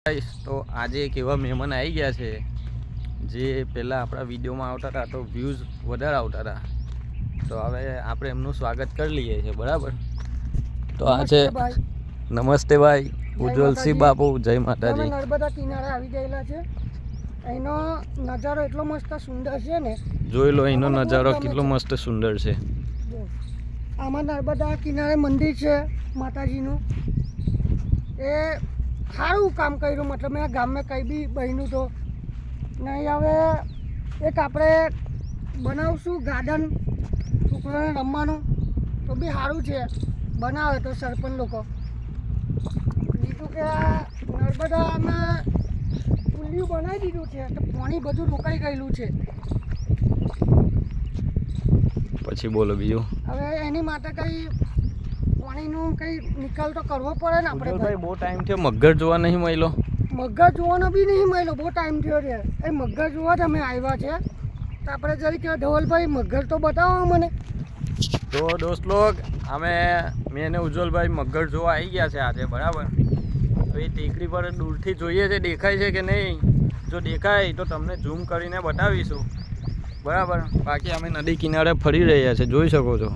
તો આજે એક એવા મહેમાન આવી ગયા છે જે પહેલાં આપણા વિડીયોમાં આવતા હતા તો વ્યૂઝ વધારે આવતા હતા, તો હવે આપણે એમનું સ્વાગત કરી લઈએ છીએ. બરાબર, તો આ છે નમસ્તે ભાઈ ઉજ્જવલસિંહ બાપુ. જય માતાજી. નર્મદા કિનારે આવી ગયેલા છે. એનો નજારો એટલો મસ્ત સુંદર છે ને, જોઈ લો એનો નજારો કેટલો મસ્ત સુંદર છે. આમાં નર્મદા કિનારે મંદિર છે માતાજીનું. એ સારું કામ કર્યું, મતલબ મેં ગામમાં કંઈ બી બન્યું તો નહીં. હવે એક આપણે બનાવશું ગાર્ડન છોકરાને રમવાનું, તો બી સારું છે બનાવે તો સરપંચ લોકો. બીજું કે નર્મદામાં પુલિયું બનાવી દીધું છે તો પાણી બધું રોકાઈ ગયેલું છે. પછી બોલો બીજું. હવે એની માટે કંઈ પાણીનું કંઈ નિકાલ તો કરવો પડે ને આપણે. ભાઈ બહુ ટાઈમ થયો મગર જોવા નહીં મળ્યો. મગર જોવાનો બી નહીં મળ્યો, બહુ ટાઈમ થયો છે. એ મગર જોવા જ અમે આવ્યા છે, તો આપણે જરીક ધવલભાઈ મગર તો બતાવો મને. તો દોસ્ત લોગ મેં અને ઉજ્જવલભાઈ મગર જોવા આવી ગયા છે આજે. બરાબર, તો એ ટેકરી પર દૂરથી જોઈએ છે દેખાય છે કે નહીં. જો દેખાય તો તમને ઝૂમ કરીને બતાવીશું. બરાબર, બાકી અમે નદી કિનારે ફરી રહ્યા છે, જોઈ શકો છો.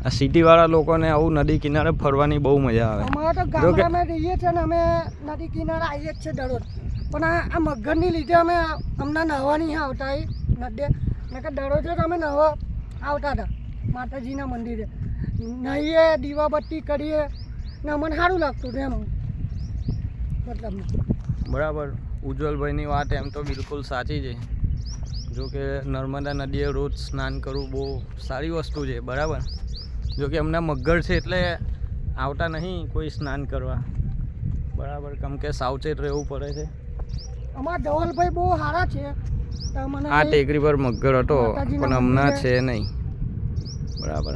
આ સિટીવાળા લોકોને આવું નદી કિનારે ફરવાની બહુ મજા આવે. અમારે તો ગામડામાં રહીએ છીએ ને, અમે નદી કિનારે આવીએ જ છે દરરોજ. પણ આ મગરની લીધે અમે હમણાં નહાવા નહીં આવતા એ નદે. મેં કે દરરોજ જ અમે નહાવા આવતા હતા માતાજીના મંદિરે. નહીએ, દીવાબત્તી કરીએ ને અમને સારું લાગતું હતું એમ. મતલબ બરાબર, ઉજ્જવલભાઈની વાત એમ તો બિલકુલ સાચી છે. જો કે નર્મદા નદીએ રોજ સ્નાન કરવું બહુ સારી વસ્તુ છે. બરાબર, જો કે હમણાં મગર છે એટલે આવતા નહીં કોઈ સ્નાન કરવા. બરાબર, કેમ કે સાવચેત રહેવું પડે છે. અમારા ધવલભાઈ બહુ સારા છે. આ ટેકરી પર મગર હતો પણ હમણાં છે નહીં. બરાબર,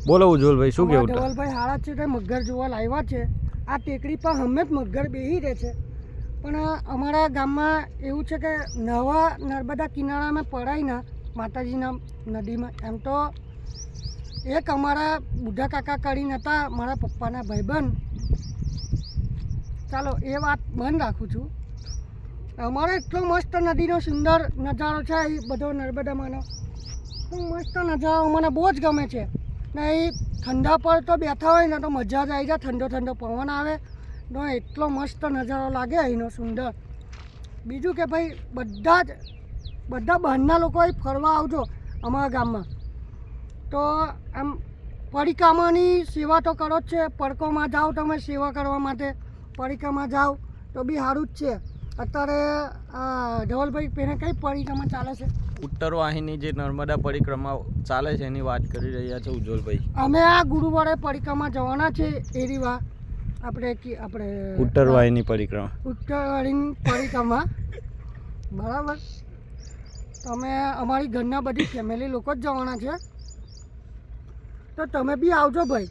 બોલો ઉજ્જવલભાઈ શું કેવું? ધવલભાઈ સારા છે કે મગર જોવા લાવ્યા છે. આ ટેકરી પર હંમેશા મગર બેસી રહે છે. પણ અમારા ગામમાં એવું છે કે નવા નર્મદા કિનારામાં પડાય ના માતાજીના નદીમાં. એમ તો એક અમારા બુઢા કાકા કરીને હતા, મારા પપ્પાના ભાઈબંધ. ચાલો એ વાત બંધ રાખું છું. અમારે એટલો મસ્ત નદીનો સુંદર નજારો છે એ બધો નર્મદામાંનો. મસ્ત નજારો મને બહુ જ ગમે છે ને. એ ઠંડા પર તો બેઠા હોય ને તો મજા જ આવી જાય. ઠંડો ઠંડો પવન આવે તો એટલો મસ્ત નજારો લાગે અહીંનો સુંદર. બીજું કે ભાઈ બધા બહારના લોકો અહીં ફરવા આવજો અમારા ગામમાં. તો આમ પડીકામાની સેવા તો કરો જ છે. પડકોમાં જાઓ તમે સેવા કરવા માટે, પડીકામાં જાઓ તો બી સારું જ છે. અત્યારે ધવલભાઈ પહેલે કઈ પરિક્રમા ચાલે છે? ઉત્તર વાહિની જે નર્મદા પરિક્રમા ચાલે છે એની વાત કરી રહ્યા છે ઉજ્જવલભાઈ. અમે આ ગુરુવારે પરિક્રમા જવાના છે. એ રીવા આપણે ઉત્તર વાહિની પરિક્રમા, ઉત્તર વાહિની પરિક્રમા. બરાબર, તમે અમારી ઘરના બધી ફેમિલી લોકો જ જવાના છે, તો તમે બી આવજો ભાઈ,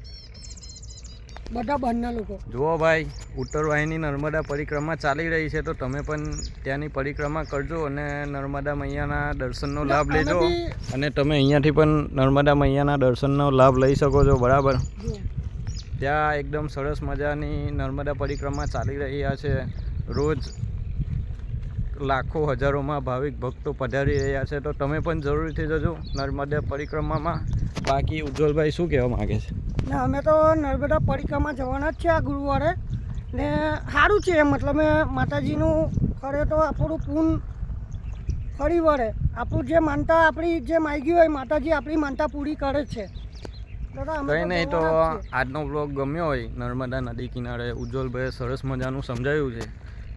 બધા બહારના લોકો. જુઓ ભાઈ, ઉત્તર વાહિની નર્મદા પરિક્રમા ચાલી રહી છે, તો તમે પણ ત્યાંની પરિક્રમા કરજો અને નર્મદા મૈયાના દર્શનનો લાભ લેજો. અને તમે અહીંયાથી પણ નર્મદા મૈયાના દર્શનનો લાભ લઈ શકો છો. બરાબર, ત્યાં એકદમ સરસ મજાની નર્મદા પરિક્રમા ચાલી રહ્યા છે. રોજ લાખો હજારોમાં ભાવિક ભક્તો પધારી રહ્યા છે, તો તમે પણ જરૂરથી જજો નર્મદા પરિક્રમામાં. બાકી ઉજ્જવલભાઈ શું કહેવા માગે છે? ના, અમે તો નર્મદા પરિક્રમા જવાના જ છે આ ગુરુવારે. ને સારું છે, મતલબ માતાજીનું ખરે તો આપણું પૂન ફરી વળે. આપણું જે માનતા આપણી જે માગી હોય માતાજી આપણી માનતા પૂરી કરે છે. કંઈ નહીં, તો આજનો વ્લોગ ગમ્યો હોય નર્મદા નદી કિનારે ઉજ્જવલભાઈએ સરસ મજાનું સમજાવ્યું છે.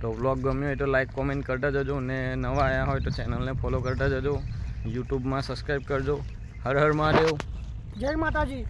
તો વ્લોગ ગમ્યો હોય તો લાઈક કોમેન્ટ કરતા જજો, ને નવા આવ્યા હોય તો ચેનલને ફોલો કરતા જજો, યુટ્યુબમાં સબસ્ક્રાઈબ કરજો. હર હર મહાદેવ, જય માતાજી.